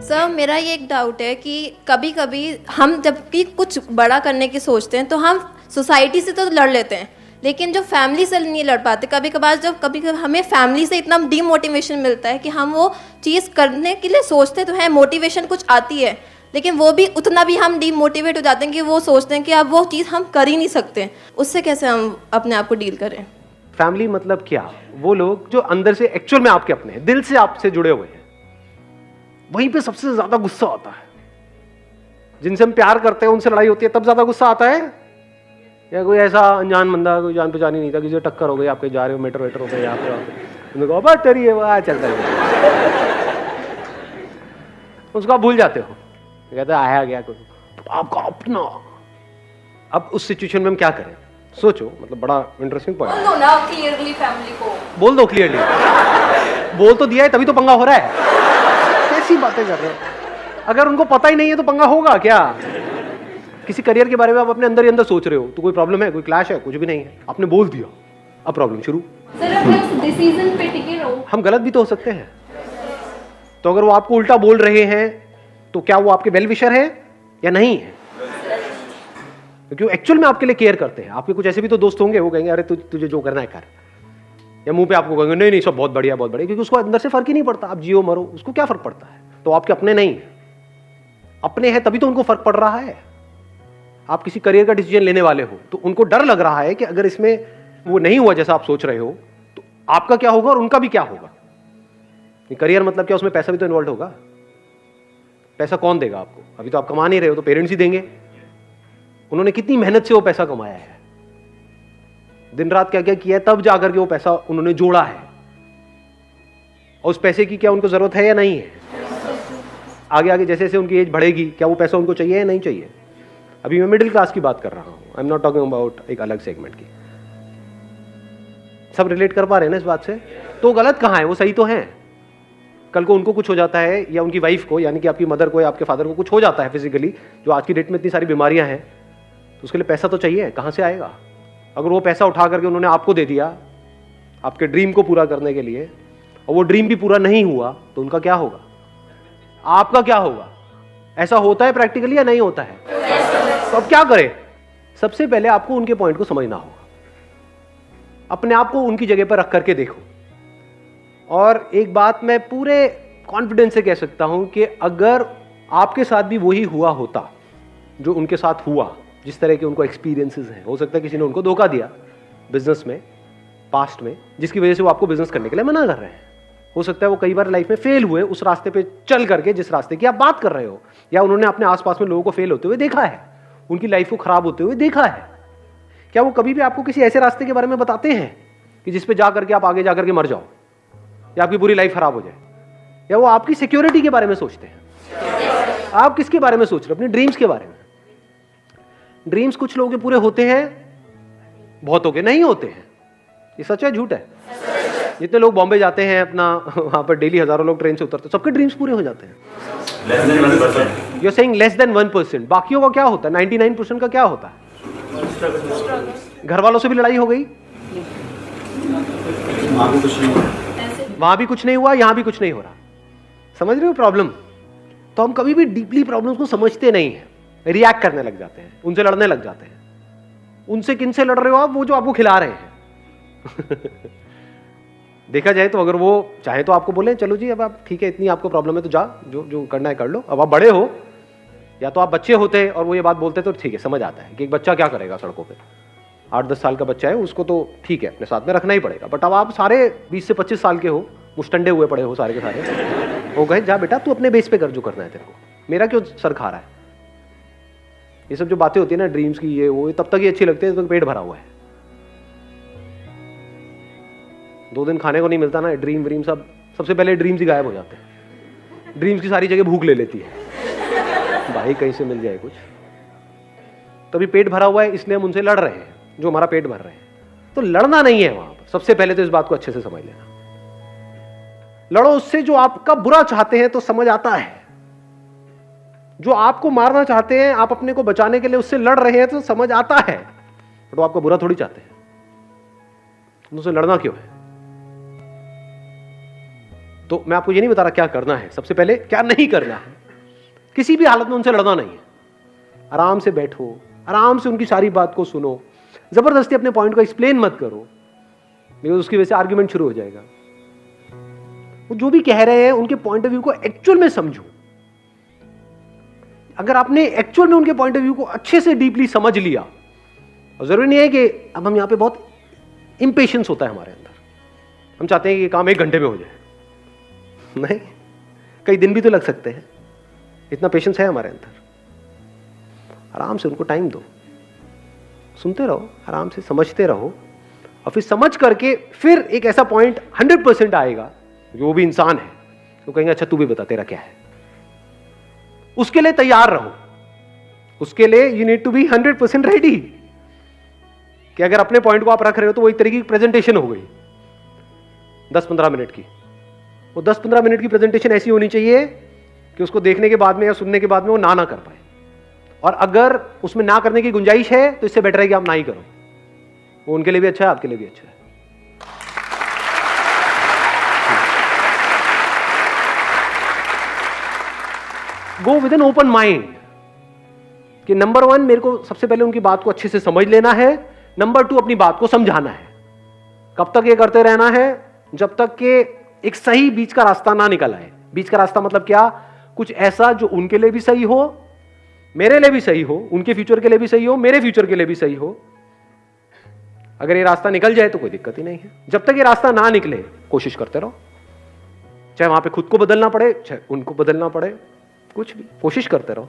Sir मेरा ये एक डाउट है कि कभी कभी हम जबकि कुछ बड़ा करने की सोचते हैं तो हम सोसाइटी से तो लड़ लेते हैं, लेकिन जो फैमिली से नहीं लड़ पाते। कभी कभार जब कभी कभी हमें फैमिली से इतना डीमोटिवेशन मिलता है कि हम वो चीज़ करने के लिए सोचते तो हैं, मोटिवेशन कुछ आती है, लेकिन वो भी उतना भी हम डीमोटिवेट हो जाते हैं कि वो सोचते हैं कि अब वो चीज़ हम कर ही नहीं सकते। उससे कैसे हम अपने आप को डील करें? फैमिली मतलब क्या? वो लोग जो अंदर से एक्चुअल में आपके अपने हैं, दिल से आपसे जुड़े हुए हैं, वहीं पे सबसे ज्यादा गुस्सा आता है। जिनसे हम प्यार करते हैं उनसे लड़ाई होती है तब ज्यादा गुस्सा आता है, या कोई ऐसा अनजान बंदा, कोई जान पहचान ही नहीं था, किसी से टक्कर हो गई, आपके जा रहे हो मेट्रो वेट्रो पे, यहाँ पे उन्होंने कहा बस तेरी है, वह चलता है, उसको आप भूल जाते हो, कहते आया गया कोई आपका अपना। अब उस सिचुएशन में हम क्या करें? सोचो, मतलब बड़ा इंटरेस्टिंग पॉइंट। बोल दो ना क्लियरली फैमिली को, बोल दो क्लियरली। बोल तो दिया है तभी तो पंगा हो रहा है। कैसी बातें कर रहे हो? अगर उनको पता ही नहीं है तो पंगा होगा क्या? किसी करियर के बारे में आप अपने अंदर ही अंदर सोच रहे हो तो कोई प्रॉब्लम है, कोई क्लैश है? कुछ भी नहीं है, आपने बोल दिया, अब प्रॉब्लम शुरू। सर अपने उस डिसीजन पे टिके रहो। हम गलत भी तो हो सकते हैं, तो अगर वो आपको उल्टा बोल रहे हैं तो क्या वो आपके वेल विशर है या नहीं है? क्योंकि एक्चुअल में आपके लिए केयर करते हैं। आपके कुछ ऐसे भी तो दोस्त होंगे, वो कहेंगे अरे तुझे जो करना है कर, या मुंह पे आपको कहेंगे नहीं नहीं सब बहुत बढ़िया बहुत बढ़िया, क्योंकि उसको अंदर से फर्क ही नहीं पड़ता, आप जियो मरो उसको क्या फर्क पड़ता है। तो आपके अपने नहीं है, अपने हैं तभी तो उनको फर्क पड़ रहा है। आप किसी करियर का डिसीजन लेने वाले हो तो उनको डर लग रहा है कि अगर इसमें वो नहीं हुआ जैसा आप सोच रहे हो तो आपका क्या होगा और उनका भी क्या होगा। करियर मतलब क्या? उसमें पैसा भी तो इन्वॉल्व होगा। पैसा कौन देगा आपको? अभी तो आप कमा नहीं रहे हो तो पेरेंट्स ही देंगे। उन्होंने कितनी मेहनत से वो पैसा कमाया है, दिन रात क्या क्या किया है, तब जाकर के वो पैसा उन्होंने जोड़ा है। और उस पैसे की क्या उनको जरूरत है या नहीं है? आगे आगे जैसे जैसे उनकी एज बढ़ेगी क्या वो पैसा उनको चाहिए या नहीं चाहिए? अभी मैं मिडिल क्लास की बात कर रहा हूं, I am not talking about एक अलग सेगमेंट की। सब रिलेट कर पा रहे हैं ना इस बात से? तो गलत कहां है, वो सही तो है। कल को उनको कुछ हो जाता है या उनकी वाइफ को, यानी कि आपकी मदर को या आपके फादर को कुछ हो जाता है फिजिकली, जो आज की डेट में इतनी सारी बीमारियां हैं, तो उसके लिए पैसा तो चाहिए, कहां से आएगा? अगर वो पैसा उठा करके उन्होंने आपको दे दिया आपके ड्रीम को पूरा करने के लिए, और वो ड्रीम भी पूरा नहीं हुआ, तो उनका क्या होगा? आपका क्या होगा? ऐसा होता है प्रैक्टिकली या नहीं होता है? तो अब क्या करें? सबसे पहले आपको उनके पॉइंट को समझना होगा, अपने आप को उनकी जगह पर रख करके देखो। और एक बात मैं पूरे कॉन्फिडेंस से कह सकता हूं कि अगर आपके साथ भी वही हुआ होता जो उनके साथ हुआ, जिस तरह के उनको एक्सपीरियंसेस हैं, हो सकता है किसी ने उनको धोखा दिया बिजनेस में पास्ट में, जिसकी वजह से वो आपको बिजनेस करने के लिए मना कर रहे हैं। हो सकता है वो कई बार लाइफ में फेल हुए उस रास्ते पे चल करके जिस रास्ते की आप बात कर रहे हो, या उन्होंने अपने आसपास में लोगों को फेल होते हुए देखा है, उनकी लाइफ को खराब होते हुए देखा है। क्या वो कभी भी आपको किसी ऐसे रास्ते के बारे में बताते हैं कि जिस पे जा करके आप आगे जाकर के मर जाओ या आपकी पूरी लाइफ खराब हो जाए? या वो आपकी सिक्योरिटी के बारे में सोचते हैं? आप किसके बारे में सोच रहे हो? अपने ड्रीम्स के बारे में। ड्रीम्स कुछ लोगों के पूरे होते हैं, बहुतों के नहीं होते हैं। ये सच है झूठ है? जितने लोग बॉम्बे जाते हैं अपना, वहां पर डेली हजारों लोग ट्रेन से उतरते हैं, सबके ड्रीम्स पूरे हो जाते हैं। You are saying less than 1%। बाकियों का क्या होता है? 99% का क्या होता है? घर वालों से भी लड़ाई हो गई, वहां भी कुछ नहीं हुआ, यहां भी कुछ नहीं हो रहा। समझ रहे हो प्रॉब्लम? तो हम कभी भी डीपली प्रॉब्लम्स को समझते नहीं है, रिएक्ट करने लग जाते हैं, उनसे लड़ने लग जाते हैं। उनसे किन से लड़ रहे हो आप? वो जो आपको खिला रहे हैं। देखा जाए तो अगर वो चाहे तो आपको बोले चलो जी अब आप ठीक है, इतनी आपको प्रॉब्लम है तो जा, जो जो करना है कर लो। अब आप बड़े हो, या तो आप बच्चे होते और वो ये बात बोलते तो ठीक है, समझ आता है कि एक बच्चा क्या करेगा सड़कों पे। 8-10 साल का बच्चा है, उसको तो ठीक है अपने साथ में रखना ही पड़ेगा। बट अब आप सारे 20 से 25 साल के हो, मुस्टंडे हुए पड़े हो सारे के सारे, वो कहे जा बेटा तू अपने बेस पे कर जो करना है तेरे को, मेरा क्यों सर खा रहा है? ये सब जो बातें होती है ना ड्रीम्स की, ये वो तब तक ही अच्छी लगती है जब तक पेट भरा हुआ है। 2 दिन खाने को नहीं मिलता ना, ड्रीम व्रीम सब, सबसे पहले ड्रीम्स ही गायब हो जाते हैं। ड्रीम्स की सारी जगह भूख ले लेती है, भाई कहीं से मिल जाए कुछ। तभी पेट भरा हुआ है, इसलिए हम उनसे लड़ रहे हैं जो हमारा पेट भर रहे हैं। तो लड़ना नहीं है वहां पर। सबसे पहले तो इस बात को अच्छे से समझ लेना, लड़ो उससे जो आपका बुरा चाहते हैं, तो समझ आता है। जो आपको मारना चाहते हैं, आप अपने को बचाने के लिए उससे लड़ रहे हैं, तो समझ आता है। बट वो आपका बुरा थोड़ी चाहते हैं, उनसे लड़ना क्यों है? तो मैं आपको ये नहीं बता रहा क्या करना है, सबसे पहले क्या नहीं करना है। किसी भी हालत में उनसे लड़ना नहीं है, आराम से बैठो, आराम से उनकी सारी बात को सुनो, जबरदस्ती अपने पॉइंट को एक्सप्लेन मत करो, बिकॉज उसकी वजह से आर्ग्यूमेंट शुरू हो जाएगा। वो जो भी कह रहे हैं उनके पॉइंट ऑफ व्यू को एक्चुअल में समझो। अगर आपने एक्चुअल में उनके पॉइंट ऑफ व्यू को अच्छे से डीपली समझ लिया, और जरूरी नहीं है कि अब हम यहां पे बहुत इंपेशेंस होता है हमारे अंदर, हम चाहते हैं कि ये काम 1 घंटे में हो जाए, नहीं, कई दिन भी तो लग सकते हैं। इतना पेशेंस है हमारे अंदर। आराम से उनको टाइम दो, सुनते रहो, आराम से समझते रहो, और फिर समझ करके फिर एक ऐसा पॉइंट 100% आएगा जो वो भी इंसान है, तो कहेंगे अच्छा तू भी बता तेरा क्या है। उसके लिए तैयार रहो, उसके लिए you need to be 100% ready, कि अगर अपने पॉइंट को आप रख रहे हो तो वो एक तरीके की प्रेजेंटेशन हो गई 10-15 मिनट की। वो 10-15 मिनट की प्रेजेंटेशन ऐसी होनी चाहिए कि उसको देखने के बाद में या सुनने के बाद में वो ना कर पाए, और अगर उसमें ना करने की गुंजाइश है तो इससे बेटर है कि आप ना ही करो। वो उनके लिए भी अच्छा है, आपके लिए भी अच्छा है। Go with an open mind, कि नंबर 1 मेरे को सबसे पहले उनकी बात को अच्छे से समझ लेना है, नंबर 2 अपनी बात को समझाना है। कब तक ये करते रहना है? जब तक कि एक सही बीच का रास्ता ना निकल आए। बीच का रास्ता मतलब क्या? कुछ ऐसा जो उनके लिए भी सही हो, मेरे लिए भी सही हो, उनके फ्यूचर के लिए भी सही हो, मेरे फ्यूचर के लिए भी सही हो। अगर ये रास्ता निकल जाए तो कोई दिक्कत ही नहीं है। जब तक ये रास्ता ना निकले कोशिश करते रहो, चाहे वहां पे खुद को बदलना पड़े, चाहे उनको बदलना पड़े, कुछ भी कोशिश करते रहो।